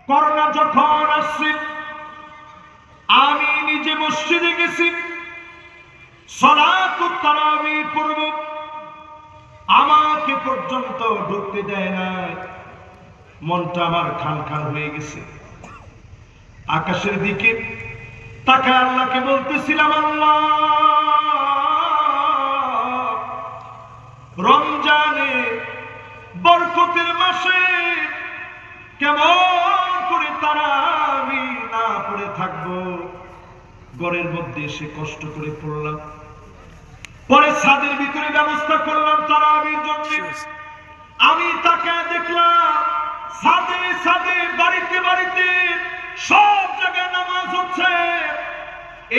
Corona যখন আসছে আমি নিজে মসজিদে গেছি, সালাতুত তারাবি পড়ব, আমাকে পর্যন্ত ঢুকতে দেয় না। মনটা আমার খান খান হয়ে গেছে। আকাশের দিকে তাকায় আল্লাহকে বলতেছিলাম, আল্লাহ রমজানে বরকতের মাসে কেমন করে তারাবি না পড়ে থাকবো। ঘরের মধ্যে এসে কষ্ট করে পড়লাম, পরে ছাদের ভিতরে ব্যবস্থা করলাম তারাবির জন্য। আমি তাকায় দেখলাম ছাদে ছাদে বাড়িতে বাড়িতে সব জায়গায় নামাজ হচ্ছে।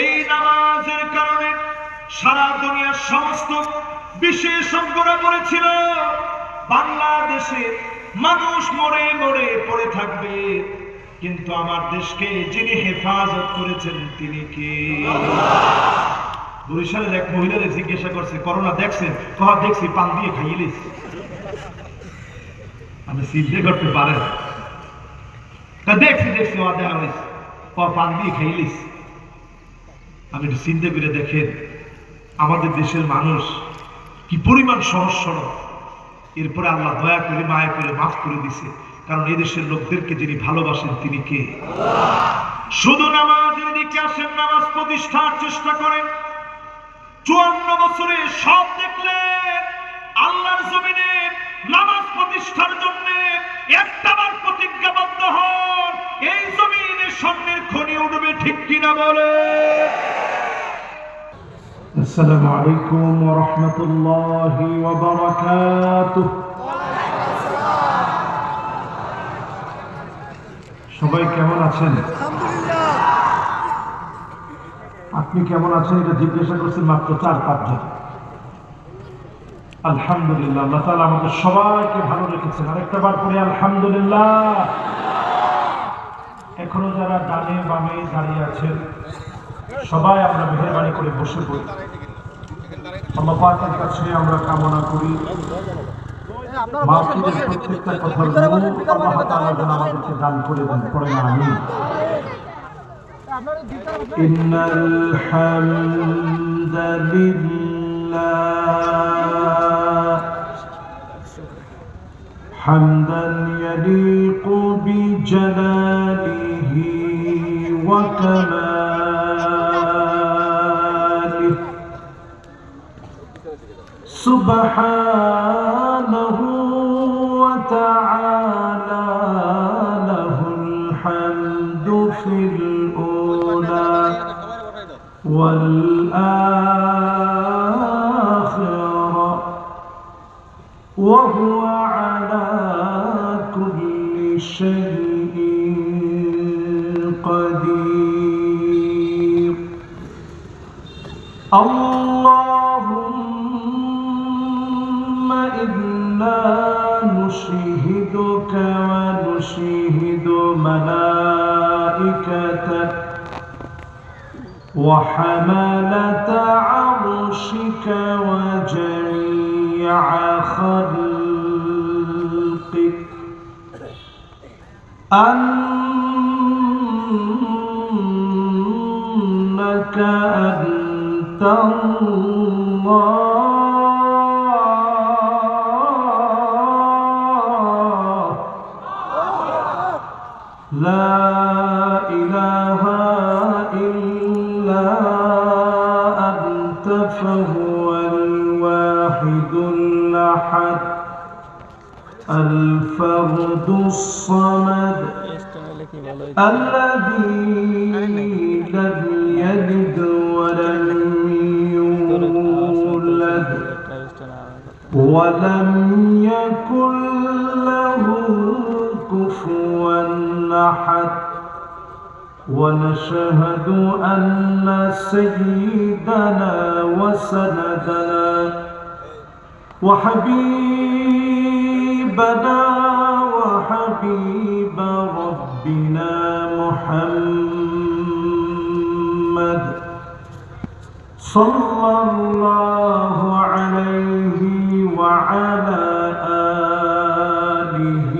এই নামাজের কারণে সারা দুনিয়ার সমস্ত বিশেষজ্ঞরা বলেছিল বাংলাদেশে মানুষ মরে মরে পড়ে থাকবে, কিন্তু আমার দেশকে যিনি হেফাজত করেছেন তিনি কে? বরিশালের এক মহিলাদের জিজ্ঞাসা করছে, করোনা দেখছেন? কহ দেখছি, পান দিয়ে খাইয়ে। আমি চিন্তা করতে পারেন, দেখছি দেখছি ও দেখা হয়েছে, পান দিয়ে খাইলিস। আমি একটু চিন্তা করে দেখেন আমাদের দেশের মানুষ কি পরিমাণ সহজ সরল। এরপরে আল্লাহ দয়া করে মায়া করে মাফ করে দিছে, কারণ এই দেশের লোকদেরকে যিনি ভালোবাসেন তিনি কে? শুধু নামাজের দিকে আসেন, নামাজ প্রতিষ্ঠার চেষ্টা করেন। 54 বছরে সব দেখলেন, আল্লাহর জমিনে নামাজ প্রতিষ্ঠার জন্য একটাবার প্রতিজ্ঞাবদ্ধ হন, এই জমিনে স্বর্ণের খনি উঠবে, ঠিক কিনা বলে? আসসালামু আলাইকুম ওয়া রাহমাতুল্লাহি ওয়া বারাকাতুহু। সবাই কেমন আছেন? আপনি কেমন আছেন এটা জিজ্ঞাসা করছেন মাত্র 4-5 জন। আলহামদুলিল্লাহ, আল্লাহ তাআলা আমাদের সবাইকে ভালো রেখেছেন। আরেকটা বার করে আলহামদুলিল্লাহ। এখনো যারা ডানে বামে দাঁড়িয়ে আছেন সবাই আমরা মেহেরবানি করে বসে পড়ি। আল্লাহ পাকের কাছে আমরা কামনা করি মাহফিলের প্রত্যেকটা কথার মূল আল্লাহ তাআলা যেন আমাদেরকে দান করে দেন। পড়েন আমিন। ইন্নাল হামদালিল্লাহ হামদান ইয়ালিকু বিজালালিহি ওয়া কামালিহি সুবহানাহু ওয়া তাআলা লাহুল হামদু ফিল উলা ওয়াল আখিরা ওয়া হুয়া আলা কুল্লি শাইইন কাদির। আল্লাহুম্মা ইন্না নুশহিদুকা ওয়া নুশহিদু মালাইকাতাক ওয়া হামালাতা আরশিকা ওয়া জামিআ খালকিক আন্নাকা আনতাল্লাহ লা ইলাহা ইল্লা আনতা ফাহুয়াল ওয়াহিদুল আহাদ আল ফারদুস সামাদ الذي لم يلد ولم يولد ولم يكن له كفوا أحد. ونشهد أن سيدنا وسندنا وحبيبنا وحبيب ربنا محمد صلى الله عليه وعلى آله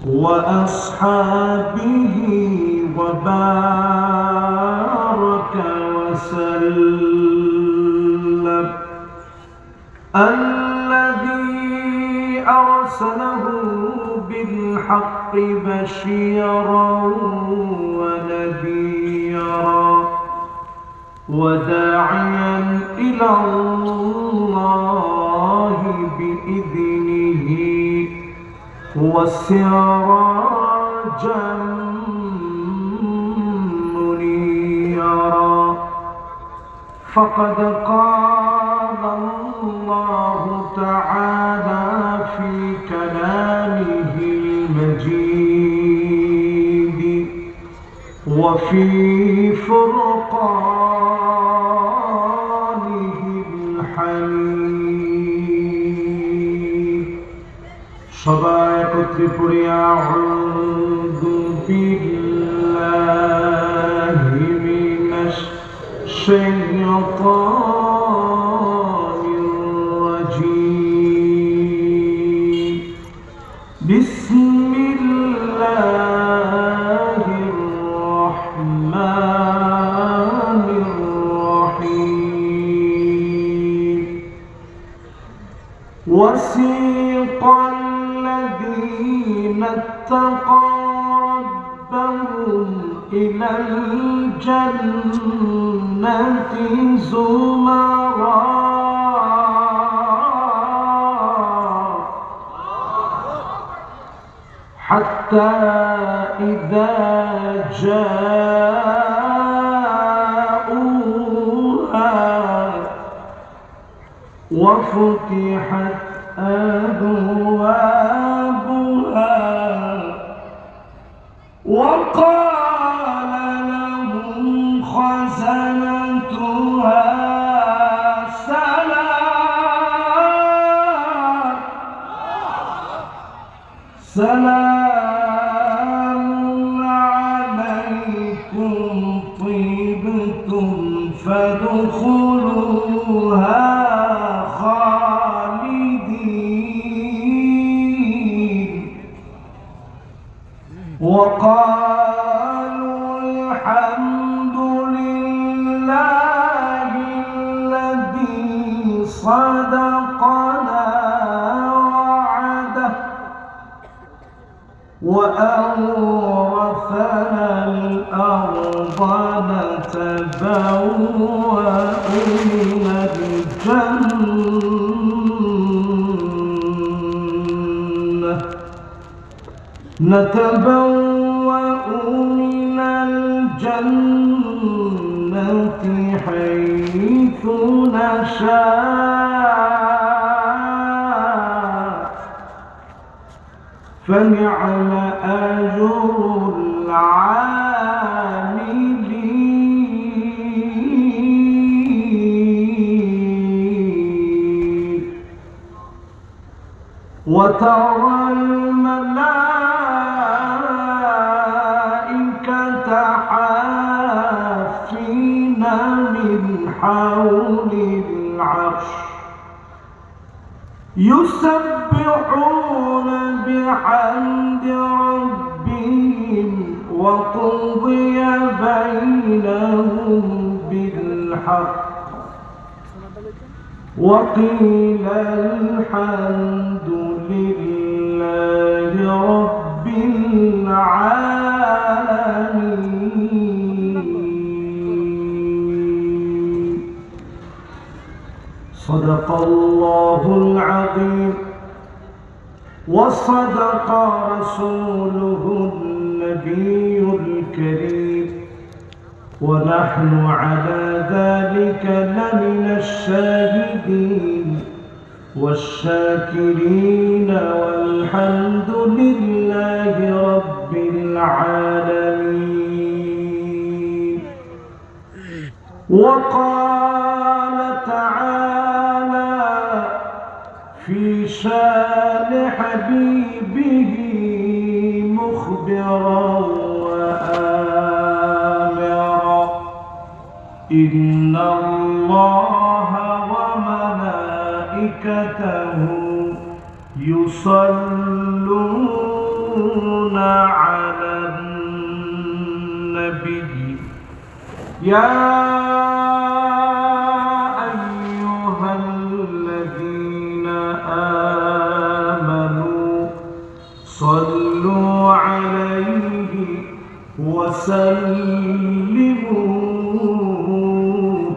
وأصحابه وبارك وسلم. الذي أرسله بالحق بشيرا ونذيرا وداعيا إلى الله بإذنه وسراجا منيرا. فقد قال الله تعالى في كلامه المجيد وفي فرقانه الحميد. সবাই একত্রে পড়ি আউযু বিল্লাহি মিনাশ শাইতানির রাজীম। বিসমিল্লাহির রাহমানির রাহিম। وسيق الذين اتقوا ربهم إلى الجنة زمرا حتى إذا جاءوها وفتحت أبوابها وقال لهم خزنتها سلام عليكم طبتم فادخلوها خالدين. وقالوا الحمد لله الذي صدقنا وعده وأورثنا الأرض نتبوأ من الجنة حيث نشاء فنعم أجر العاملين. وترى الملائكة حافين من حول العرش يسبحون بحمد ربهم وقضي بينهم بالحق وقيل الحمد لله رب العالمين. صدق الله العظيم وصدق رسوله النبي الكريم ونحن على ذلك لمن الشاهدين والشاكرين والحمد لله رب العالمين. وقال تعالى في شان حبيبه مخبرا وآمرا إن الله وملائكته يصلون على النبي يا أيها الذين آمنوا صلوا عليه وسلموا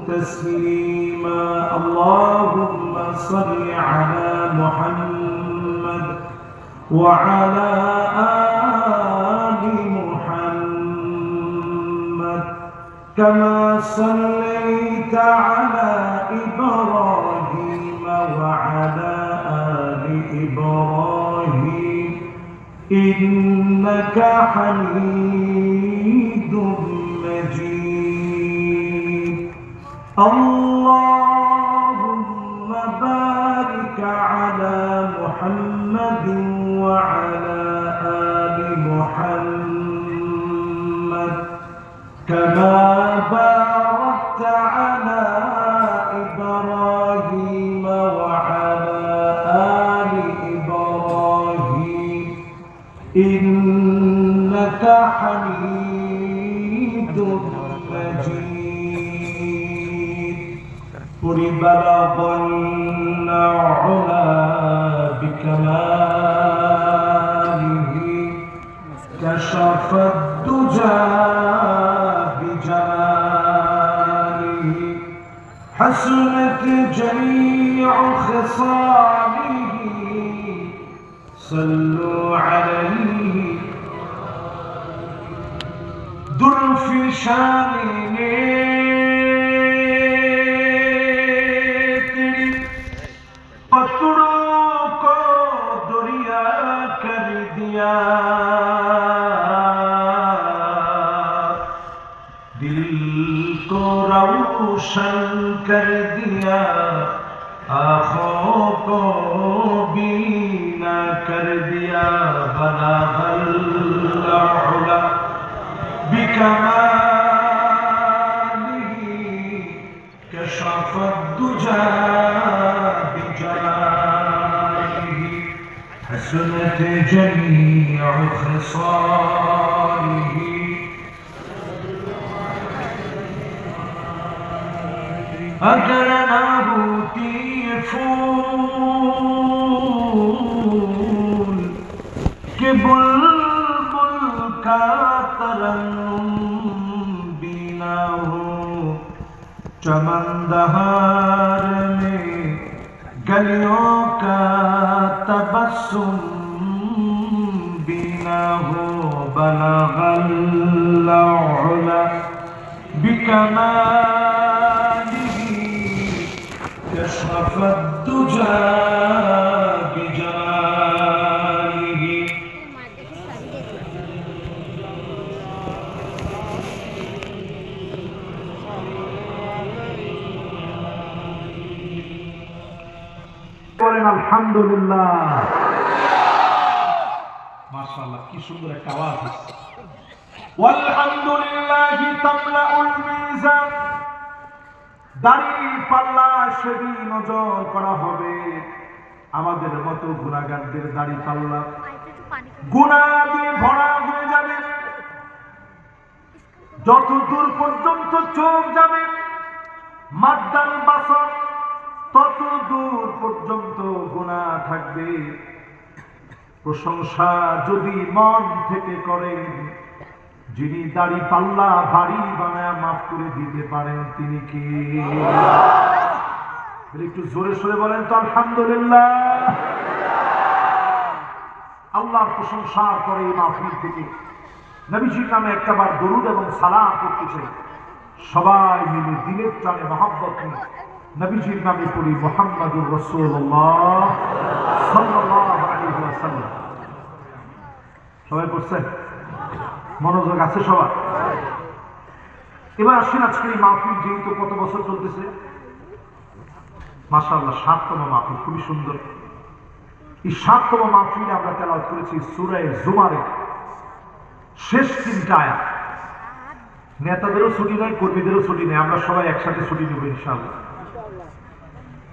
تسليما اللهم صل على محمد وعلى آل محمد كما صليت على إبراهيم وعلى آل إبراهيم إنك حميد مجيد اللهم بارك على محمد وعلى آل محمد كما باركت على إبراهيم وعلى آل إبراهيم إنك حميد مجيد بلغ العلا بكماله كشف الدجى بجماله حسنت جميع خصاله صلوا عليه در في شانه पत्थरों को दरिया कर दिया दिल को रोशन कर दिया आँखों को बीना कर दिया बलागल उला बिकमालिही कशफ दुजा حسنت جميع خصاله اگر نہ ہوتی پھول کہ بلبل کا ترنم بھی نہ ہو چمن دہار میں گلیوں کا تبسم بھی نہ ہو بلغ العلا بکمالہ کشف الدجى بجمالہ আলহামদুলিল্লাহ মাশাআল্লাহ কি সুন্দর একটা আওয়াজ ওয়ালহামদুলিল্লাহি তামলাউল মিজান দাড়ি পাল্লা সেদিন ওজন করা হবে আমাদের মতো গুনাহগারদের দাড়ি পাল্লা গুনাহ দিয়ে ভরা হয়ে যাবে যত দূর পর্যন্ত চোখ যাবে মাদ্দাল বাসর তত দূর পর্যন্ত গুনাহ থাকবে প্রশংসা যদি মন থেকে করেন যিনি দাড়ি পাল্লা ভারী বানায় মাফ করে দিতে পারেন তিনি কি একটু জোরে সোরে বলেন তো আলহামদুলিল্লাহ আল্লাহর প্রশংসার পরে এই মাহফিল থেকে নবীজির নামে একটাবার দরুদ এবং সালাম করতে চাই সবাই মিলে দিলের টানে মহব্বত নিয়ে নবীজির নামে পড়ি মুহাম্মাদুর রাসূলুল্লাহ সাল্লাল্লাহু আলাইহি ওয়াসাল্লাম সবাই পড়ছেন মনোযোগ আছে সবার এবার আসেন আজকের এই মাহফিল যেহেতু কত বছর চলতেছে মাশাআল্লাহ ৭তম মাহফিল খুবই সুন্দর এই ৭তম মাহফিলে আমরা তেলাওয়াত করেছি সূরা জুমারের শেষ ৩টা আয়াত নেতাদেরও ছুটি নেই কর্মীদেরও ছুটি নেই আমরা সবাই একসাথে ছুটি নেব ইনশাআল্লাহ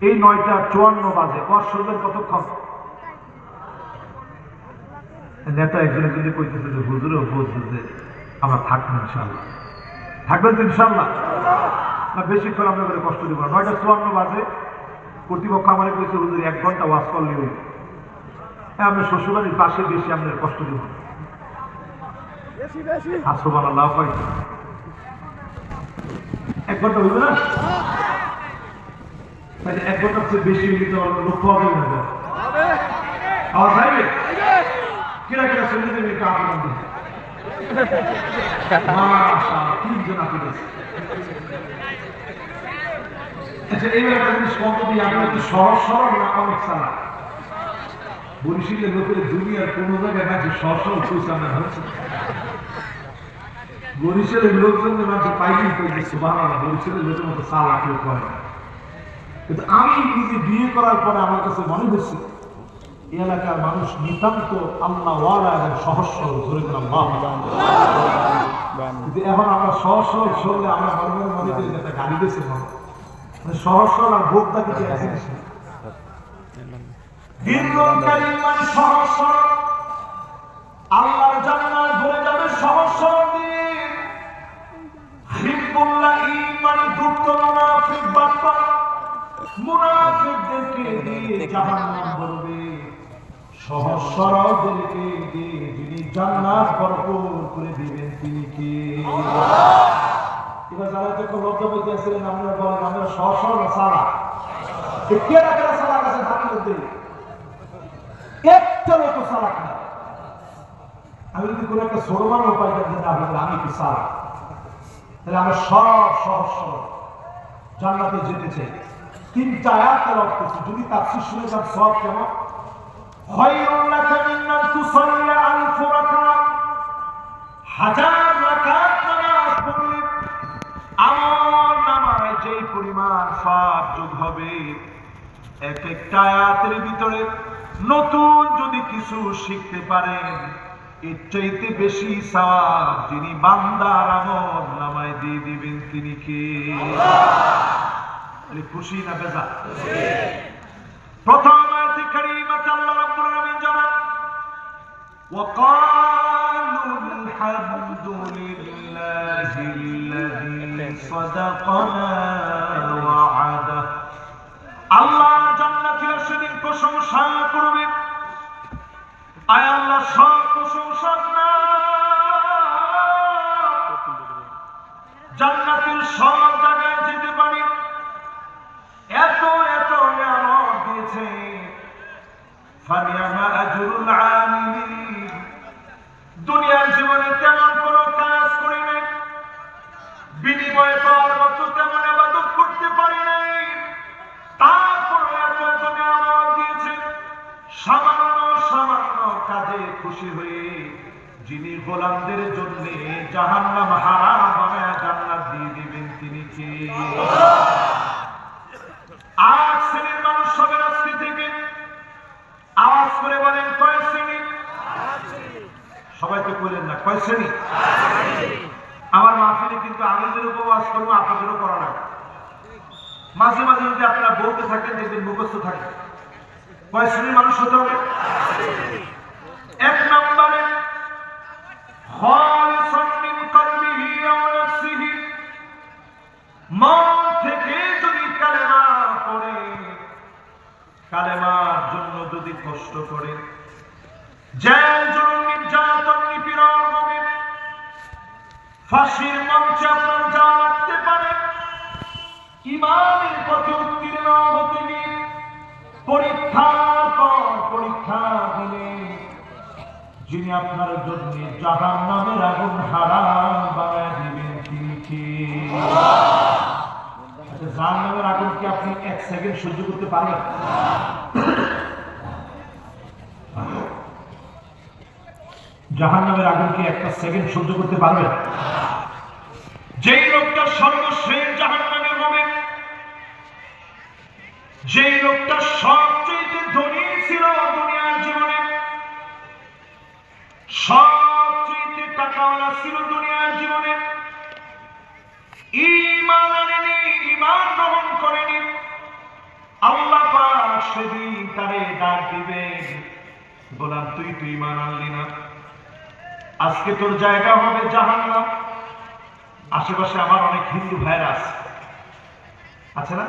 এই ৯টা ৫৪ বাজে ওয়াজ শুনবেন কতক্ষণ নেতা একজনে যদি কইতেছে যে হুজুরও বলছে যে আমরা থাকবো ইনশাল্লাহ, থাকবেন তো ইনশাল্লাহ? না বেশিক্ষণ আমরা করে কষ্ট দিব না। 9:54 বাজে কর্তৃপক্ষ আমার কইছে হুজুর 1 ঘন্টা ওয়াজ করলে হইল। হ্যাঁ, আমরা শ্বশুরবাড়ির পাশে বেশি আমরা কষ্ট দিব না। সুবহানাল্লাহ, 1 ঘন্টা হইবে না? 1 ঘন্টার চেয়ে বেশি হইলে তো লোক পাওয়া যাবে না। আওয়াজ আইবে? কিরা কিরা শুনতে দেবে একটু আন্দোলন দিন। মাশাআল্লাহ, 3 জন আপনি আছে। আচ্ছা, এইবার একটা জিনিস কত দিয়ে আমরা একটু সহজ সরল না অনেক সালা বরিশালের লোকের দুনিয়ার কোনো জায়গায় মাঝে সহজ সরল পয়সা না হচ্ছে। বরিশালের লোকজনদের মাঝে পাইলেই কইছে সুবহানাল্লাহ, বরিশালের লোকের মতো সালা কেউ করে না। কিন্তু আমি নিজে বিয়ে করার পরে আমার কাছে মনে হয়েছে এই এলাকার মানুষ নিতান্ত আল্লাহ ওয়ালা এবং সহজ সরল, ধরে গেলাম কিন্তু এখন আমরা সহজ সরল চললে আমরা মনে করি একটা গাড়ি দিয়েছে মনে সহজ সরল আর ভোগটা কিছু এক জিনিস না। দীর্ঘকালীন মানে সহজ সরল, আল্লাহর জান্নাত ভরে যাবে সহজ সরল দিয়ে। হিব্বুল্লাহ ঈমান দুঃখ মুনাফিক বাপ্পা, মুনাফিকদেরকে দিয়ে জাহান্নাম ভরবে, সহজ সরলদেরকে দিয়ে যিনি জান্নাত ভরপুর করে দিবেন তিনি কে? এবার যারা তো লজ্জা বলতে আসছিলেন আপনারা বলেন আমরা সহজ সরল সালা কেরা কেরা সালা কাছে ধান করতে একটা লোক সালাক না। আমি যদি কোনো একটা সরমান উপায় করতে না বলি আমি কি সালা, তাহলে আমরা সব সহজ সরল জান্নাতে যেতে চাই। 3টা আয়াত তেলাওয়াত করছি, যদি তাফসীর শুনে যান সব কেমন। খায়রুল লাকা মিন আন তুসাল্লি আলফ রাকাত, 1000 রাকাত নামাজ পড়লে আমল নামায় যেই পরিমাণ সওয়াব যোগ হবে, এক একটা আয়াতের ভিতরে নতুন যদি কিছু শিখতে পারেন এর চাইতে বেশি সওয়াব যিনি বান্দার আমল নামায় দিয়ে দিবেন তিনি কে? খুশি না বেজা? প্রথম আয়াতে কারীমাতে আল্লাহ রাব্বুল আলামিন জানান وقالوا الحمد لله الذي صدقنا وعده। আল্লাহ জান্নাতীরা সেদিন প্রশংসা করবে, আয় আল্লাহ সব প্রশংসা না, জান্নাতের সব জায়গায় যেতে পারি, এত এত নিয়ামত দিয়েছে। ফানিয়ামা আজরুল আমিলিন, দুনিয়ার জীবনে তেমন কোনো কাজ করি নাই, বিনিময় পাওয়ার মতো তেমন ইবাদত করতে পারি নাই, তারপর এত এত নিয়ামত দিয়েছে। সামান্য সামান্য কাজে খুশি হয়ে যিনি গোলামদের জন্য জাহান্নাম হারাম বানায় জান্নাত দিয়ে দিবেন তিনি কে? 8 শ্রেণীর মানুষ হবে আজকে থেকে। আওয়াজ করে বলেন কয় শ্রেণী? সবাই তো বললেন না, কয় শ্রেণী? আমার মাহফিলে কিন্তু আমিদের উপবাস করবো, আপনাদেরও করা লাগবে। মাঝে মাঝে যদি আপনারা বলতে থাকেন দেখবেন মুখস্থ থাকে। কয় শ্রেণীর মানুষ হতে হবে? 1 নম্বরে খালিসান মিন কলবিহি ওয়া নাফসিহি, মন থেকে যদি কালেমা পড়ে, কালেমার জন্য যদি কষ্ট করে, জেল জুলুম নির্যাতন নিপীড়ন হবে, ফাঁসির মঞ্চে আপনার যা লাগতে পারে, ইমানের পথে উত্তীর্ণ হতে গিয়ে পরীক্ষার পর পরীক্ষা দিলে যিনি আপনার জন্য জাহান্নামের আগুন হারাম বানায় দিবেন তিনি কে? জাহান্নামের আগুন কি আপনি 1 সেকেন্ড সহ্য করতে পারবেন? জাহান্নামের আগুন কি 1 সেকেন্ড সহ্য করতে পারবেন? যেই লোকটা সর্বশেষ জাহান্নামে হবে, যেই লোকটা সবচেয়ে ধনী ছিল দুনিয়ার জীবনে, সবচেয়ে টাকাওয়ালা ছিল দুনিয়ার জীবনে, ঈমান আনেনি, ঈমান গ্রহণ করেনি, আল্লাহ পাক সেদিন তারে ডাক দিবেন, গোলাম তুই ঈমান আনলি না, আজকে তোর জায়গা হবে জাহান্নাম। আশেপাশে আমার অনেক হিন্দু ভাইরা আছে না?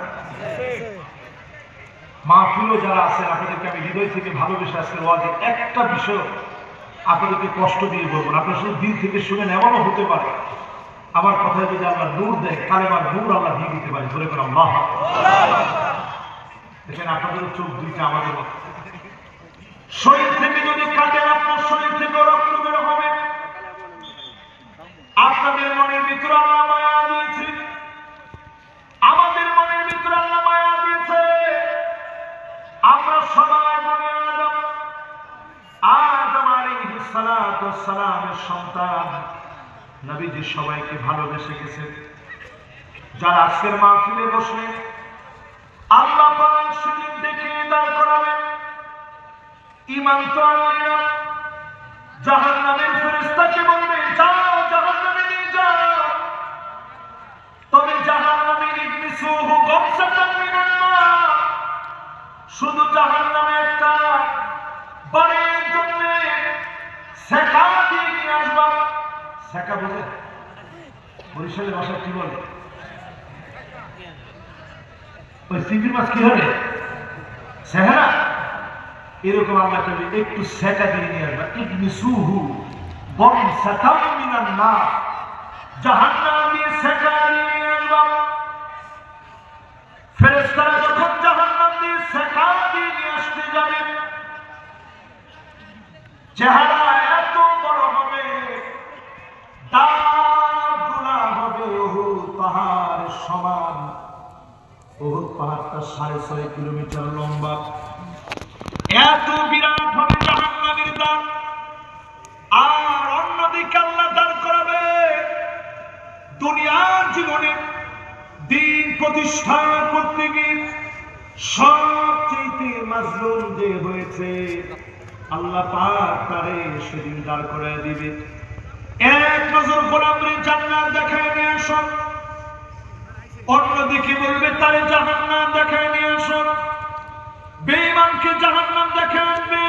মাহফিলও যারা আছেন, আপনাদেরকে আমি হৃদয় থেকে ভালোবেসে আজকের ওয়াজে একটা বিষয় আপনাদেরকে কষ্ট দিয়ে বলবো না, আপনারা শুধু দিল থেকে শুনেন। এমনও হতে পারে আমার কথায় যদি আল্লাহ নূর দেয়, কালেমার নূর আল্লাহ দিয়ে দিতে পারে। ধরে করে আল্লাহ দেখেন, আপনাদের চোখ দুইটা আমাদের মতো। শরীর থেকে যদি কাটেন, আপনার শরীর থেকে রক্ত বের হবে। আপনাদের মনের ভিতরে আল্লাহ মায়া দিয়েছে, আমাদের মনের ভিতরে আল্লাহ মায়া দিয়েছে। আমরা সবাই মনে আদম আলাইহিস সালাতু ওয়াস সালামের সন্তান। নবীজি সবাইকে ভালোবেসে গেছেন। যারা আজকের মাহফিলে বসলে আল্লাহ পাক সেদিন দেখে দাঁড় করাবেন। ঈমান তো আনলি না, জাহান্নামের ফেরেশতাকে বলবে যাও জাহান্নামে নিয়ে যাও। তবে জাহান্নামে ইবলিসুহু গামসাতান মিনান নার, শুধু জাহান্নামে একটা বাড়ির জন্য সেকা দিয়ে নিয়ে আসবা। সেকা বুঝে বরিশালের ভাষা কি বলে? ওই চিংড়ি মাছ কি হবে সেহেরা, এরকম আল্লাহ বলে একটু সেকা দিয়ে নিয়ে আসবা। ইবলিসুহু গামসাতান মিনান নার, জাহান্নাম দিয়ে সেকা দিয়ে নিয়ে আসবা। ফেরেশতারা যখন জাহান্নাম দিয়ে সেকা দিয়ে নিয়ে আসতে যাবে, চেহারা এত বড় হবে, দাঁতগুলা হবে উহুদ পাহাড়ের সমান। উহুদ পাহাড়টা 6.5 কিলোমিটার লম্বা। এত বিরাট হবে জাহান্নামের দাঁত। আর অন্যদিকে আল্লাহ দাঁড় করাবে দুনিয়ার জীবনে দিন প্রতিষ্ঠা করতে গিয়ে সবচেয়ে মাজলুম যে হয়েছে, আল্লাহ পাক তারে সেদিন দাঁড় করায় দিবে। এক নজর গোলামের জান্নাত দেখায় নিয়ে আসো, অন্যদিকে বলবে তারে জাহান্নাম দেখায় নিয়ে আসো। বেঈমানকে জাহান্নাম দেখায় আনবে,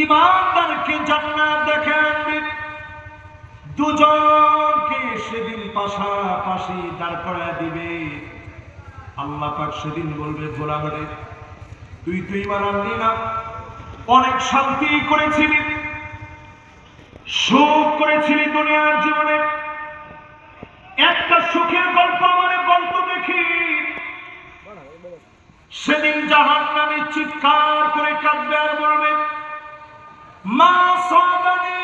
ঈমানদারকে জান্নাত দেখায় আনবে। দুজনকে সেদিন পাশাপাশি দাঁড় করায় দিবে। আল্লাহ পাক সেদিন বলবে গোলামরে তুই তো ঈমান আনলি না, অনেক শান্তি করেছিলি, সুখ করেছিলি দুনিয়ার জীবনে, একটা সুখের গল্প আমারে বলতো দেখি। সেদিন জাহান্নামী চিৎকার করে কাঁদবে আর বলবে মা সাবানি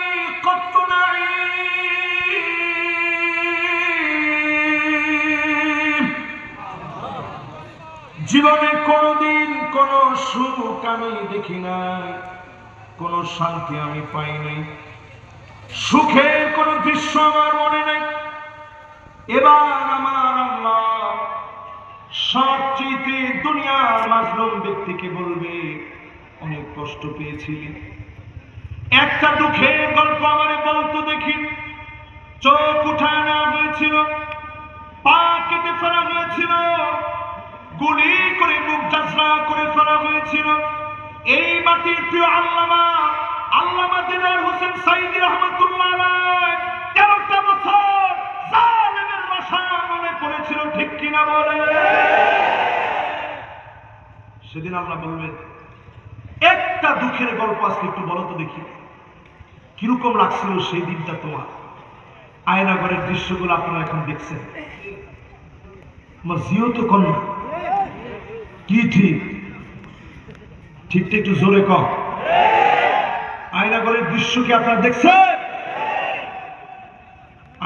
কত নাঈম, জীবনে কোনদিন কোন সুখ আমি দেখি নাই, কোন শান্তি আমি পাই নাই, সুখের কোন দৃশ্য আমার মনে নাই। এবার আমার আল্লাহ সবচেয়ে দুনিয়ার মাজলুম ব্যক্তিকে বলবে অনেক কষ্ট পেয়েছিলি, একটা দুঃখের গল্প আমারে বলতো দেখি। চোখ উঠায় নেওয়া হয়েছিল, পা কেটে ফেলা হয়েছিল, গুলি করে মুখ জাজরা করে ফেলা হয়েছিল। এই মাটির প্রিয় আল্লামা দিলওয়ার হোসেন সাঈদী রাহমাতুল্লাহ আলাইহি 13টা বছর জালেমের বাসা মনে করেছিল, ঠিক কিনা বলে? সেদিন আল্লাহ বলবেন একটা দুঃখের গল্প আজকে একটু বলো তো দেখি, কিরকম লাগছিল সেই দিনটা তোমার? আয়নাঘরের দৃশ্যগুলো আপনারা এখন দেখছেন, জিও তো কোন কি ঠিক ঠিকটা একটু জোরে কম। আয়নাঘরের দৃশ্য কি আপনারা দেখছেন?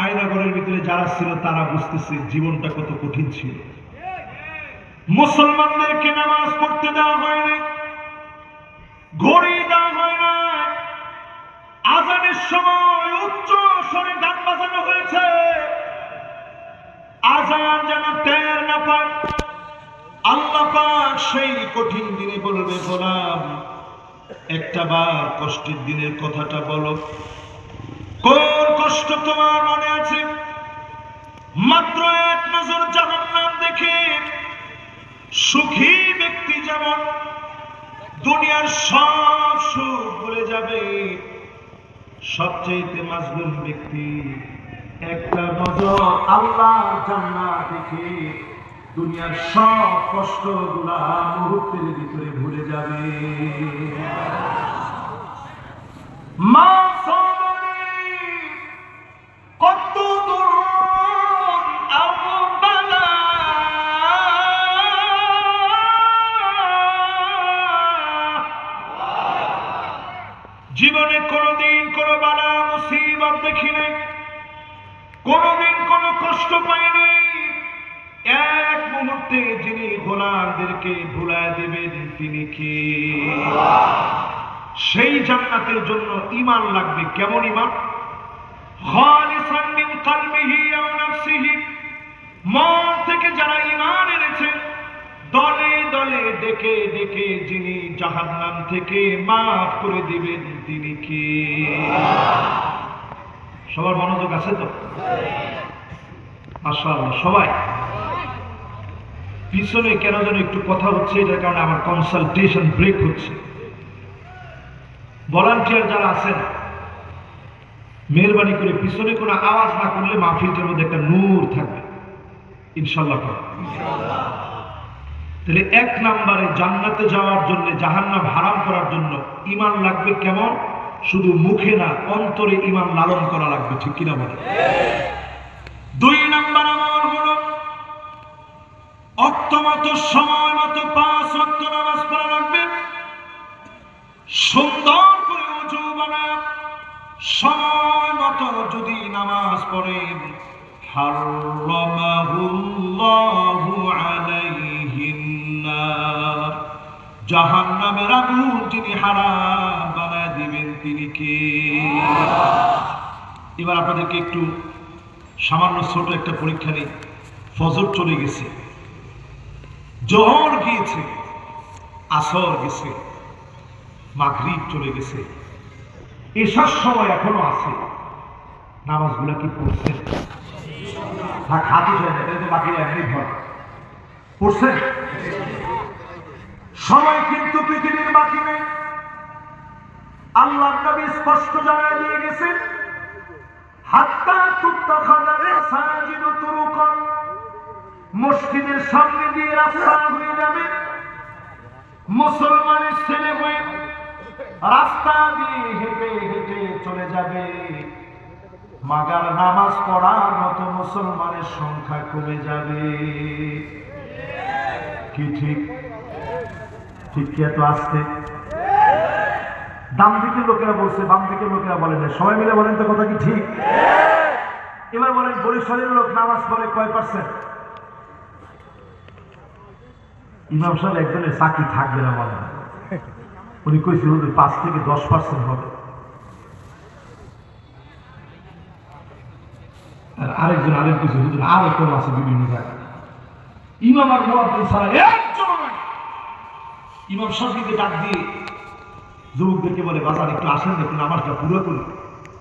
আয়নাঘরের ভিতরে যারা ছিল তারা বুঝতেছে জীবনটা কত কঠিন ছিল। মুসলমানদেরকে নামাজ পড়তে দেওয়া হয়নি, ঘড়ি দেওয়া হয় না, আজানের সময় উচ্চ স্বরে গান বাজানো হয়েছে, আজান যেন টের না পায়। আল্লাহ পাক সেই কঠিন দিনে বলবে গোলাম একটা বার কষ্টের দিনের কথাটা বলো, কোন কষ্ট তোমার মনে আছে? মাত্র এক নজর জাহান্নাম দেখে সুখী ব্যক্তি যেমন দুনিয়ার সব সুখ ভুলে যাবে। সবচেয়ে মাজলুম ব্যক্তি একটা নজর আল্লাহর জান্নাত দেখে দুনিয়ার সব কষ্টগুলা মুহূর্তের ভিতরে ভুলে যাবে। মা সবরি কত দূর আওবালা জীবনে কোনোদিন কোনো বালা মুসিবত দেখি নাই, কোনোদিন কোনো কষ্ট পাইনি। এক মুহূর্তে যিনি গোলামদেরকে ভুলায় দেবেন তিনি কি? সেই জান্নাতের জন্য ঈমান লাগবে। কেমন ঈমান? খালিসান মিন কলবিহি আও নাফসিহি, মন থেকে যারা ঈমান এনেছে, দলে দলে ডেকে ডেকে যিনি জাহান্নাম থেকে মাফ করে দিবেন তিনি কি? সবার মনোযোগ আছে তো? মাশাআল্লাহ। সবাই পিছনে কেন যেন একটু কথা হচ্ছে, এটার কারণে আমার কনসালটেশন ব্রেক হচ্ছে। ভলান্টিয়ার যারা আছেন মেহরবানি করে পিছনে কোনো আওয়াজ না করলে মাহফিলটার মধ্যে একটা নূর থাকবে ইনশাআল্লাহ। তাহলে এক নম্বরে জান্নাতে যাওয়ার জন্য, জাহান্নাম হারাম করার জন্য ঈমান লাগবে। কেমন? শুধু মুখে না, অন্তরে ঈমান লালন করা লাগবে। ঠিক কিনা বলে? দুই নম্বর আমল হলো অক্তমত সময় মতো 5 ওয়াক্ত নামাজ পড়া লাগবে। সুন্দর করে ওযু বানায় সময় মতো যদি নামাজ পড়েন, হারামাহুল্লাহু আলাইহিন নার, জাহান্নামের আগুন যিনি হারাম বানায় দিবেন তিনি কে? এবার আপনাদেরকে একটু সামান্য ছোট একটা পরীক্ষা নেই। ফজর চলে গেছে, জোহর গিয়েছে, আসর গেছে, মাগরিব চলে গেছে, এসার সময় এখনো আছে। নামাজগুলা কি পড়ছেন? না খাতে যায় না, এটা তো বাকিরা এমনি ধর পড়ছে। সময় কিন্তু পৃথিবীর বাকি নেই। আল্লাহর নবী স্পষ্ট জানায় দিয়ে গেছেন, হাত্তা তুত্তাখাযা মাসাজিদু তুরুকান, মসজিদের সামনে দিয়ে রাস্তা হয়ে যাবে, মুসলমানের ছেলে হয়ে রাস্তা দিয়ে হেঁটে হেঁটে চলে যাবে, মাগার নামাজ পড়ার মতো মুসলমানের সংখ্যা কমে যাবে। কি ঠিক? ঠিক কি? এত আসতে ডান দিকের লোকেরা বলছে, বাম দিকের লোকেরা বলে না। সবাই মিলে বলেন তো কথা কি ঠিক? এবার বলেন, বরিশালের লোক নামাজ পড়ে কয় %? ইমাম সাহেব একজনের চাকরি থাকবে না বলে, উনি কইছিল 5 থেকে 10% হবে। আর আরেকজন আরেক কিছু হুজুর আরো কম আছে বিভিন্ন জায়গায়। ইমাম আর মুয়াজ্জিন ছাড়া একজন নাই। ইমাম সাহেবকে ডাক দিয়ে যুবকদেরকে বলে, বাজার একটু আসেন, একটু নামাজটা পুরো করি।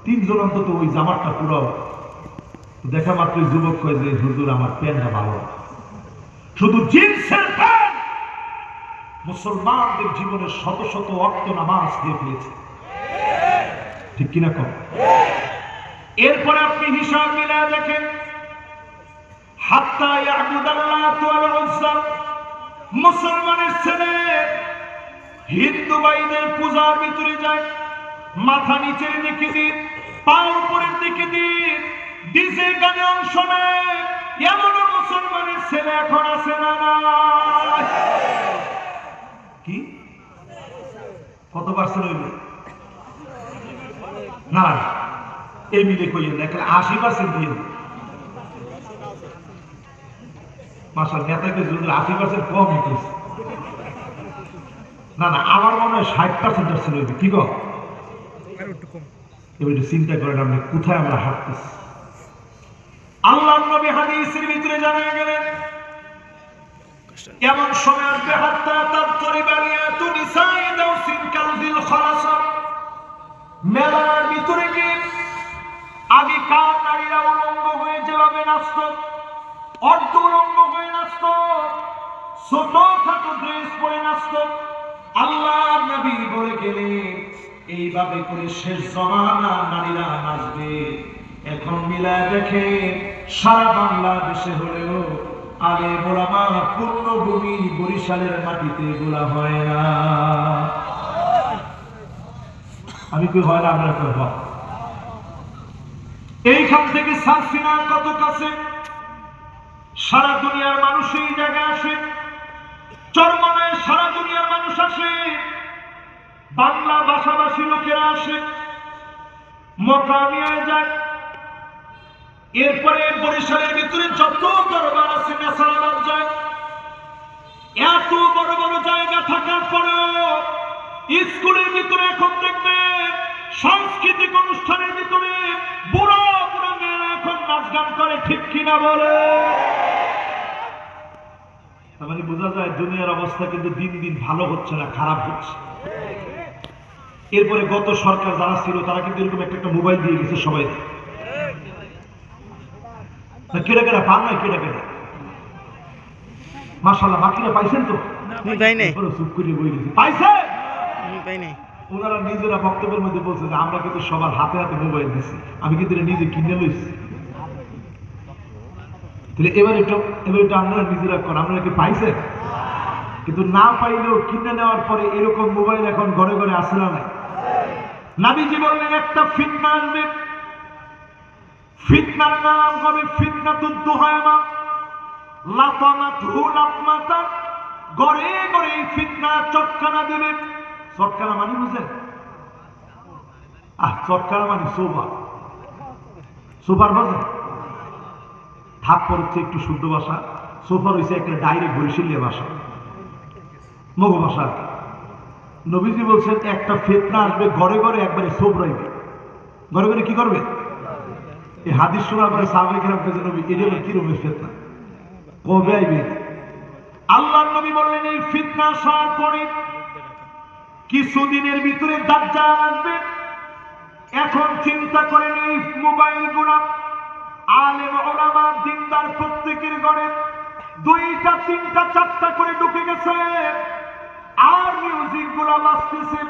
3 জন অন্তত ওই জামাতটা পুরো। দেখা মাত্র যুবক কয় যে, হুজুর আমার প্যান্টটা ভালো, শুধু জিন্সের প্যান্ট মুসলমানদের জীবনে শত শত ওয়াক্ত নামাজ দিয়ে ফেলেছে। ঠিক কিনা কম? এরপরে আপনি হিসাব মিলায় দেখেন, হাত্তা ইয়াবুদাল্লাহ ওয়াল উজ্জা, মুসলমানের ছেলে হিন্দু ভাইদের পূজার ভিতরে যায়, মাথা নিচের দিকে দিন, পা উপরের দিকে দিন, ডিজে গানে অংশ নেয়। এমন মুসলমানের ছেলে এখন আছে না নাই? কি কত % হইল? না এই মিলে কইয়েন না, 80% দিয়ে মাসাল নেতাকে যদি 80% কম হইতেছে। না না, আমার মনে হয় 60% ছিল। কি গো? এবার চিন্তা করেন আপনি কোথায় আমরা হাঁটতেছি। আল্লাহর নবী হাদিসের ভিতরে জানা গেলেন, এমন সময় আসবে হাত্তা তাবতরিবানিয়াতু নিসাই দাউসিন কালযিল খালাসা, মেলার ভিতরে গিয়ে আগেকার নারীরা উলঙ্গ হয়ে যেভাবে নাচত, অর্ধ উলঙ্গ হয়ে নাচত, ছোট খাটো ড্রেস পরে নাচত, আল্লাহ নবী বলে গেলেন এইভাবে করে শেষ জমানা নারীরা নাচবে। এখন মিলায় দেখেন সারা বাংলাদেশে হলেও আলেম ওলামা পূর্ণভূমি বরিশালের মাটিতে এগুলা হয় না। আমি কই হয় না, আমরা কই হয়। এইখান থেকে সালসিনা কত কাছে, সারা দুনিয়ার মানুষ এই জায়গায় আসে। চরমনে সারা দুনিয়ার মানুষ আসে, বাংলা ভাষাভাষী লোকেরা আসে, মকামিয়ায় যায়। এরপরে বরিশালের ভিতরে যত দরবার আছে নেসারাবাদ যায়। এত বড় বড় জায়গা থাকার পরেও স্কুলের ভিতরে এখন দেখবে সাংস্কৃতিক অনুষ্ঠানের ভিতরে বুড়ো বুড়ো মেয়েরা এখন নাচ গান করে, ঠিক কিনা বলে? তার মানে বোঝা যায় দুনিয়ার অবস্থা কিন্তু দিন দিন ভালো হচ্ছে না, খারাপ হচ্ছে। এরপরে গত সরকার যারা ছিল তারা কিন্তু এরকম একটা মোবাইল দিয়ে গেছে সবাই। কেটে কেটে পান নাই, কেটে কেটে মাশাআল্লাহ। বাকিরা পাইছেন তো? চুপ করে বই গেছে, পাইছে? ওনারা নিজেরা বক্তব্যের মধ্যে বলছে যে আমরা কিন্তু সবার হাতে হাতে মোবাইল দিচ্ছি, আমি কিন্তু নিজে কিনে লইছি। তাহলে এবার এটা আপনারা নিজেরা করেন, আপনারা কি পাইছেন? কিন্তু না পাইলেও কিনে নেওয়ার পরে এরকম মোবাইল এখন ঘরে ঘরে আসে না নাই? নবীজি বললেন একটা ফিতনা আসবে, ফিতনার নাম হবে ফিতনাতুদ দুহামা লাতামাতহু লাতমাতা। ঘরে ঘরে এই ফিতনা চটকানা দেবে। চটকানা মানে বুঝেন? চটকানা মানে সোফা, সোফার বাজে থাপ্পর হচ্ছে একটু শুদ্ধ ভাষা, সোফার হয়েছে একটা ডাইরেক্ট বরিশালীয় ভাষা, মগো ভাষা। নবীজি বলছেন একটা ফিতনা আসবে, ঘরে ঘরে একবারে সোফ রইবে। ঘরে ঘরে কি করবে? এই হাদিস শোনার পরে সাহাবায়ে কেরাম কাছে নবী এটা কি রকমের ফিতনা, কবে আইবে? আল্লাহর নবী বললেন এই ফিতনা আসার পরে কিছুদিনের ভিতরে দাজ্জাল আসবে। এখন চিন্তা করেন এই মোবাইল গুলা আলেম ওলামা দিনদার প্রত্যেকের ঘরে 2টা 3টা 4টা করে ঢুকে গেছে। আর মিউজিক গুলা বাজতেছে।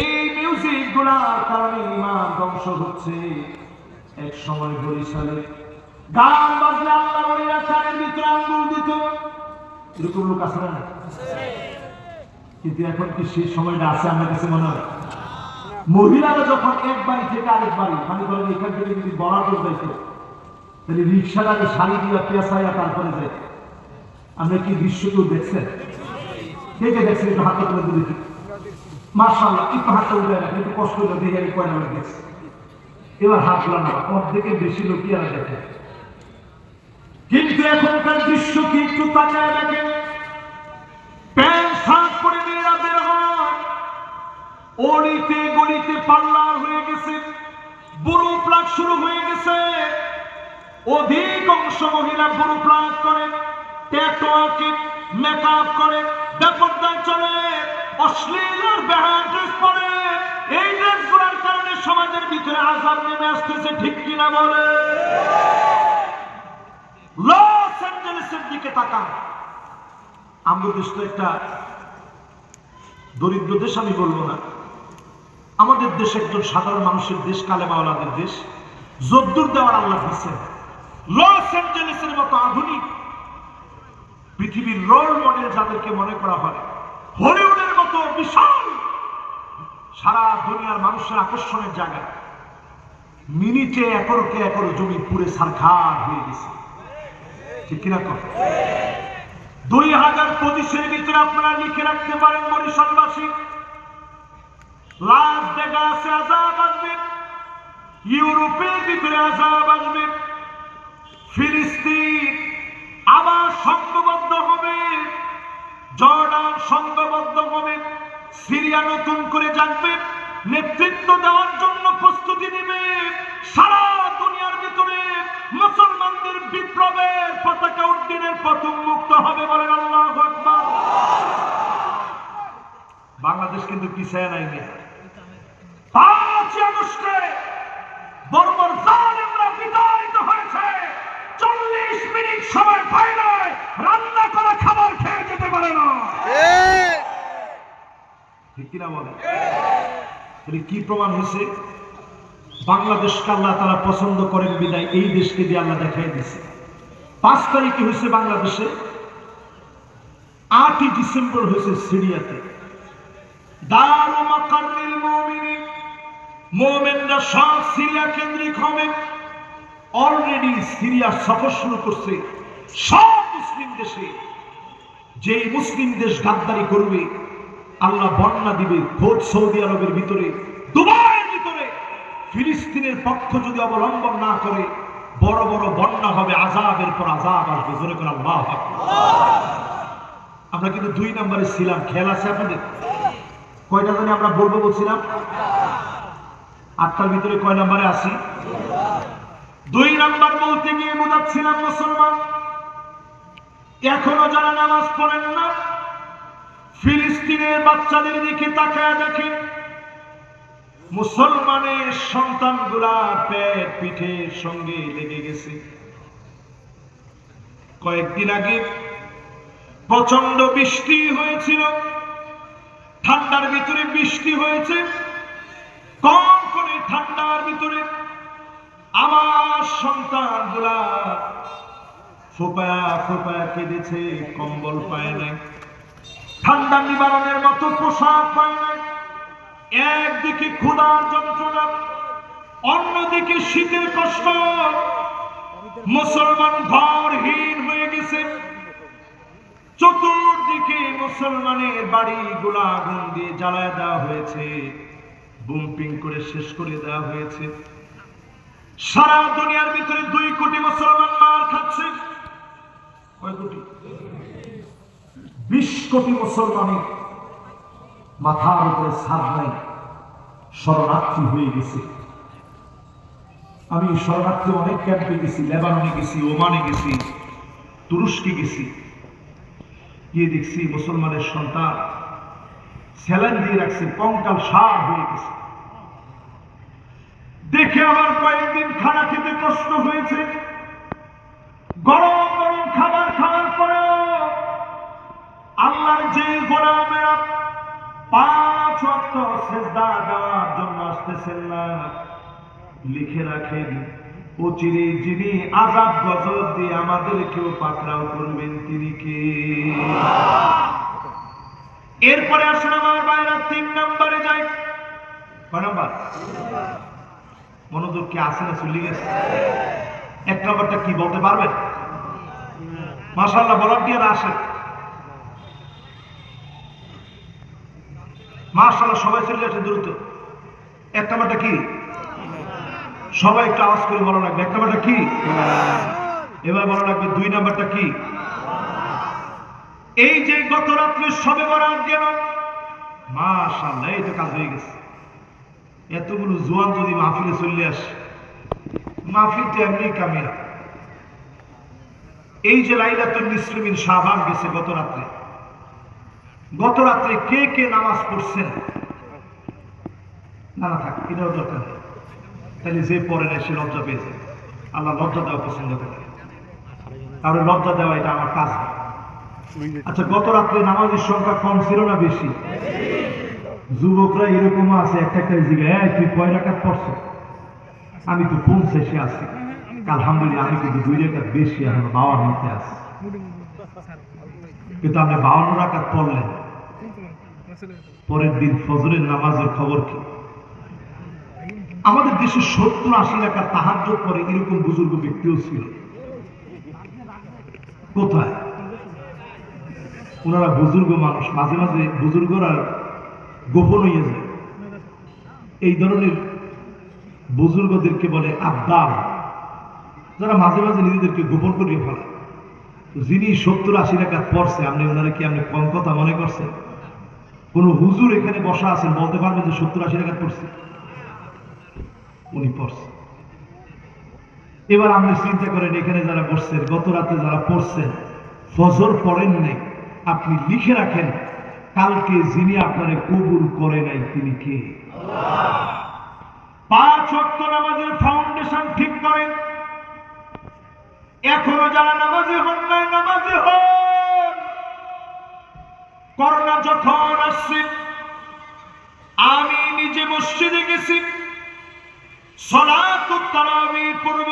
এই মিউজিক গুলার কারণে ঈমান ধ্বংস হচ্ছে। এক সময় বরিশালে গান বাজলে আল্লাহ ওলিরা কানের ভিতরে আঙ্গুল দিত, এরকম লোক আছে না? কিন্তু এখন কি সেই সময়টা আছে আমার কাছে মনে হয়? মহিলারা যখন এক বাড়ি থেকে আরেক বাড়ি, মানে ধরেন এখান থেকে যদি বরাবর যাইতো তাহলে রিক্সাটাকে শাড়ি দিয়ে পেঁচাইয়া তারপরে যাইত। আমরা কি দৃশ্য কেউ দেখছেন? কে কে দেখছেন? একটু হাতে তুলে দেখি। মাশাআল্লাহ, একটু হাতটা উঠে রাখেন, একটু কষ্ট করে দেখে আমি কয়টা লোক দেখছি। এবার হাত গুলা অর্ধেকের বেশি লোকই আর দেখে। কিন্তু এখনকার দৃশ্য কি একটু তাকায় দেখেন। প্যান্ট শার্ট পরে মেয়েরা বের হয়, অলিতে গলিতে পার্লার হয়ে গেছে, বুড়ো প্লাগ শুরু হয়ে গেছে। অধিকাংশ মহিলা বুড়ো প্লাগ করে, ট্যাটু আঁকে, মেকআপ করে, বেপরদায় চলে, অশ্লীল আর বেহায়া ড্রেস পরে। এই ড্রেসগুলোর কারণে সমাজের ভিতরে আযাব নেমে আসতেছে, ঠিক কিনা বলে? লস অ্যাঞ্জেলেসের দিকে তাকান। আমাদের দেশ তো একটা দরিদ্র দেশ, আমি বলবো না। আমাদের দেশ একজন সাধারণ মানুষের দেশ, কালেমাওয়ালাদের দেশ। যদ্দুর দেওয়ার আল্লাহ দিচ্ছেন। লস অ্যাঞ্জেলেসের মতো আধুনিক পৃথিবীর রোল মডেল যাদেরকে মনে করা হয়, হলিউডের মতো বিশাল সারা দুনিয়ার মানুষের আকর্ষণের জায়গা, মিনিটে একরকে একর জমি পুরে সারখার হয়ে গেছে, ঠিক কিনা? 2025-এর ভিতরে আপনারা লিখে রাখতে পারেন বরিশালবাসী, লাস ভেগাসে আযাব আসবে, ইউরোপের ভিতরে আযাব আসবে, ফিলিস্তিন আবার সংঘবদ্ধ হবে, জর্ডান সংঘবদ্ধ হবে, সিরিয়া নতুন করে জাগবে, নেতৃত্ব দেওয়ার জন্য প্রস্তুতি নেবে। সারা দুনিয়ার ভিতরে মুসলমানদের বিপ্লবের পতাকা উড্ডীনের পথ উন্মুক্ত হবে, বলেন আল্লাহু আকবার। বাংলাদেশ কিন্তু পিছায় নাই। 5 আগস্টে বর্বর জালেমরা বিতাড়িত হয়েছে। 40 মিনিট সময় পায় নাই, রান্না করা খাবার খেয়ে যেতে পারে না। কিনা বলে? কি প্রমাণ হয়েছে? বাংলাদেশকে আল্লাহ তাআলা পছন্দ করেন বিদায় এই দেশকে দিয়ে আল্লাহ দেখাই দিয়েছে। 5 তারিখে হয়েছে বাংলাদেশে, 8ই ডিসেম্বর হয়েছে সিরিয়াতে। দারু মাকাররিল মুমিনিন, মুমিনরা সব সিরিয়া কেন্দ্রিক হবে। অলরেডি সিরিয়া সফর শুরু করছে সব মুসলিম দেশে। যে মুসলিম দেশ গাদ্দারি করবে আল্লাহ বন্যা দিবে। খোদ সৌদি আরবের ভিতরে, দুবাইয়ের ভিতরে ফিলিস্তিনের পক্ষ যদি অবলম্বন না করে বড় বড় বন্যা হবে, আযাবের পর আযাব আসবে। জোরে করে আল্লাহু আকবার। আমরা কিন্তু 2 নম্বরে ছিলাম, খেয়াল আছে আপনাদের? কয়টা জানি আমরা বলবো বলছিলাম? 8টার ভিতরে কয় নম্বরে আছি? 2 নম্বর বলতে গিয়ে বোঝাচ্ছিলাম মুসলমান এখনো যারা নামাজ পড়েন না, ফিলিস্তিনের বাচ্চাদের দিকে তাকায় দেখেন। মুসলমানের সন্তানগুলা পেট পিঠের সঙ্গে লেগে গেছে। কয়েকদিন আগে প্রচন্ড বৃষ্টি হয়েছিল, ঠান্ডার ভিতরে বৃষ্টি হয়েছে, কনকনে ঠান্ডার ভিতরে আমার সন্তানগুলা ফোঁপায়া ফোঁপায়া কেঁদেছে, কম্বল পায় নাই, ঠান্ডা নিবারণের মতো পোশাক পায় নাই। একদিকে ক্ষুধার যন্ত্রণা, অন্যদিকে শীতের কষ্ট। মুসলমান ঘরহীন হয়ে গেছে। চতুর্দিকে মুসলমানের বাড়িগুলা আগুন দিয়ে জ্বালায় দেওয়া হয়েছে, বুম্পিং করে শেষ করে দেওয়া হয়েছে। সারা দুনিয়ার ভিতরে 2 কোটি মুসলমান মার খাচ্ছে। কয় কোটি? 20 কোটি মুসলমানের মাথার উপরে ছাদ নাই, শরণার্থী হয়ে গেছে। আমি শরণার্থী অনেক ক্যাম্পে গেছি, লেবাননে গেছি, ওমানে গেছি, তুরস্কে গেছি, গিয়ে দেখছি মুসলমানের সন্তান স্যালাইন দিয়ে রাখছে, কঙ্কাল সার হয়ে গেছে। দেখে আমার কয়েকদিন খানা খেতে কষ্ট হয়েছে। গরম গরম খাবার খাওয়ার পরে আল্লাহর যে গোলামেরা 5 ওয়াক্ত সিজদা দেওয়ার জন্য আসতেছেন না, লিখে রাখেন অচিরে যিনি আযাব গজব দিয়ে আমাদেরকেও পাকড়াও করবেন তিনি কে? এরপরে আসেন আমার ভাইরা 3 নম্বরে যাই। কয় নম্বর? মনোযোগ কি আছে না চলে গেছে? 1 নম্বরটা কি বলতে পারবেন? মাশাআল্লাহ, ভলান্টিয়ার আসেন। মাশাআল্লাহ, সবাই চলে আসে দ্রুত। 1 নম্বরটা কি? সবাই একটু আওয়াজ করে বলা লাগবে। 1 নম্বরটা কি? এবার বলা লাগবে 2 নম্বরটা কি? এই যে গত রাত্রে শবে বরাত গেল, মাশাআল্লাহ, এই তো কাজ হয়ে গেছে। এতগুলো জোয়ান যদি মাহফিলে চলে আসে, মাহফিল তো এমনি কামিয়া। এই যে লাইলাতুল নিসফ মিন শাবান গেছে গত রাত্রে, গত রাত্রে কে কে নামাজ পড়ছেন? না না থাক, এটাও দরকার নেই। তাহলে যে পড়ে না সে লজ্জা পেয়েছে। আল্লাহ লজ্জা দেওয়া পছন্দ করে, তাহলে লজ্জা দেওয়া এটা আমার কাজ না। আচ্ছা, গত রাত্রে নামাজের সংখ্যা কম ছিল না বেশি? যুবকরা এরকম আছে, একটা জিজ্ঞাসা, তুই কয় রাকাত পড়ছ? আমি তো 50 আছি। আলহামদুলিল্লাহ, আমি কিন্তু 2 রাকাত বেশি, এখন 52 আছি। কিন্তু আপনি 52 রাকাত পড়লেন, পরের দিন ফজরের নামাজের খবর কি? আমাদের দেশে 70-80 রাকাত তাহাজ্জুদ পড়ে এরকম বুজুর্গ ব্যক্তিও ছিল। কোথায়? ওনারা বুজুর্গ মানুষ, মাঝে মাঝে বুজুর্গরা গোপন হয়ে যায়। এই ধরনের বুজুর্গদেরকে বলে আব্দাল, যারা মাঝে মাঝে নিজেদেরকে গোপন করিয়ে ফেলে। যিনি 70-80 রাকাত পড়ছে, আপনি ওনারা কি আপনি কম কথা মনে করছেন? কোন হুজুর এখানে বসা আছেন বলতে পারবেন যে 70-80 রাকাত পড়ছে? উনি পড়ছে। এবার আপনি চিন্তা করেন, এখানে যারা বসছেন, গত রাতে যারা পড়ছেন, ফজর পড়েন নাই, আপনি লিখে রাখেন কালকে যিনি আপনারে কবুল করে নাই তিনি কে? 5 ওয়াক্ত নামাজের ফাউন্ডেশন ঠিক করেন। এখনো যারা নামাজি হন নাই, নামাজি হন। করোনা যখন আসছে, আমি নিজে মসজিদে গেছি, সালাতুত তারাবি পড়ব,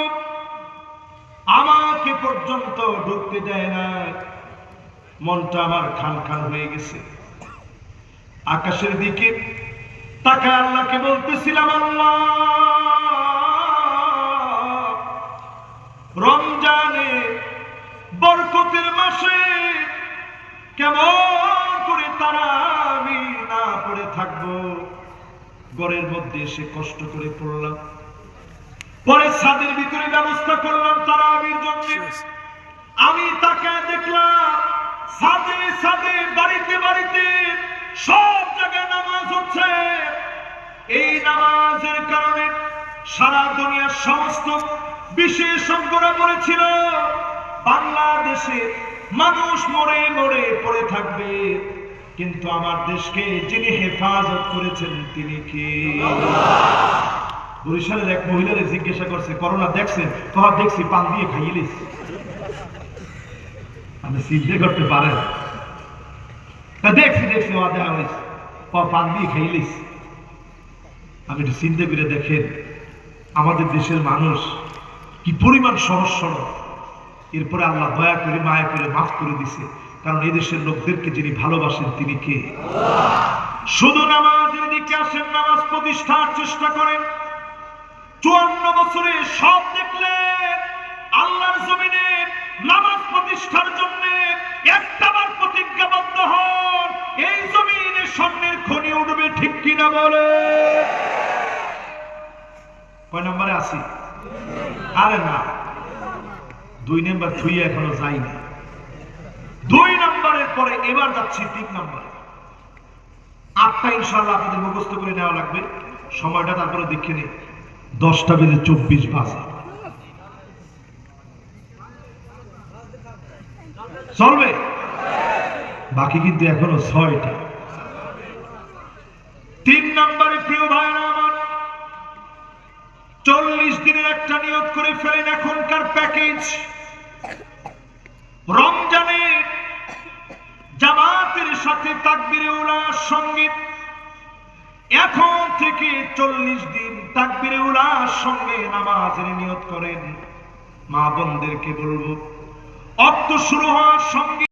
আমাকে পর্যন্ত ঢুকতে দেয় না। মনটা আমার খান খান হয়ে গেছে। আকাশের দিকে তাকায় আল্লাহকে বলতেছিলাম, আল্লাহ, রমজানে বরকতের মাসে কেমন করে তারাবি না পড়ে থাকবো। ঘরের মধ্যে এসে কষ্ট করে পড়লাম, পরে ছাদের ভিতরে ব্যবস্থা করলাম তারাবির জন্য। আমি তাকায় দেখলাম ছাদে ছাদে বাড়িতে বাড়িতে সব জায়গায় নামাজ হচ্ছে। এই নামাজের কারণে সারা দুনিয়ার সমস্ত বিশেষজ্ঞরা বলেছিল বাংলাদেশে মানুষ মরে মরে পড়ে থাকবে, কিন্তু আমার দেশকে যিনি হেফাজত করেছেন তিনি কে? বরিশালের এক মহিলারে জিজ্ঞাসা করছে, করোনা দেখছেন? কখন দেখছি, পান দিয়ে খাইলিস। আপনি চিন্তা করতে পারেন? দেখছি দেখছি ও দেখা হয়েছে, পান দিয়ে খাইলিস। আমি একটু চিন্তা করে দেখেন আমাদের দেশের মানুষ কি পরিমাণ সহজ সরল। এরপরে আল্লাহ দয়া করে মায়া করে মাফ করে দিছে, কারণ এই দেশের লোকদেরকে যিনি ভালোবাসেন তিনি কে? শুধু নামাজের দিকে আসেন, নামাজ প্রতিষ্ঠার চেষ্টা করেন। 54 বছরে সব দেখলেন, আল্লাহর জমিনে নামাজ প্রতিষ্ঠার জন্য একটাবার প্রতিজ্ঞাবদ্ধ হন, এই জমিনে স্বর্ণের খনি উঠবে, ঠিক কিনা বলে? কয় নম্বরে আছি? আরে না, 2 নম্বর থুইয়া এখনো যাইনি। 2 নম্বরের পরে এবার যাচ্ছি 3 নম্বরে। 8টা ইনশাআল্লাহ আপনাদের মুখস্থ করে নেওয়া লাগবে। সময়টা তারপরে দেখে নিন, 10:24 বাজে। চলবে? বাকি কিন্তু এখনো 6টা। 3 নম্বরে প্রিয় ভাইরা আমার, 40 দিনের একটা নিয়ত করে ফেলেন। এখনকার প্যাকেজ রমজানে জামাতের সাথে তাকবীরে উলার সঙ্গীত, এখন থেকে 40 দিন তাকবীরে উলার সঙ্গে নামাজের নিয়ত করেন। মা বোনদেরকে বলবো, অক্ত শুরু হওয়ার সঙ্গে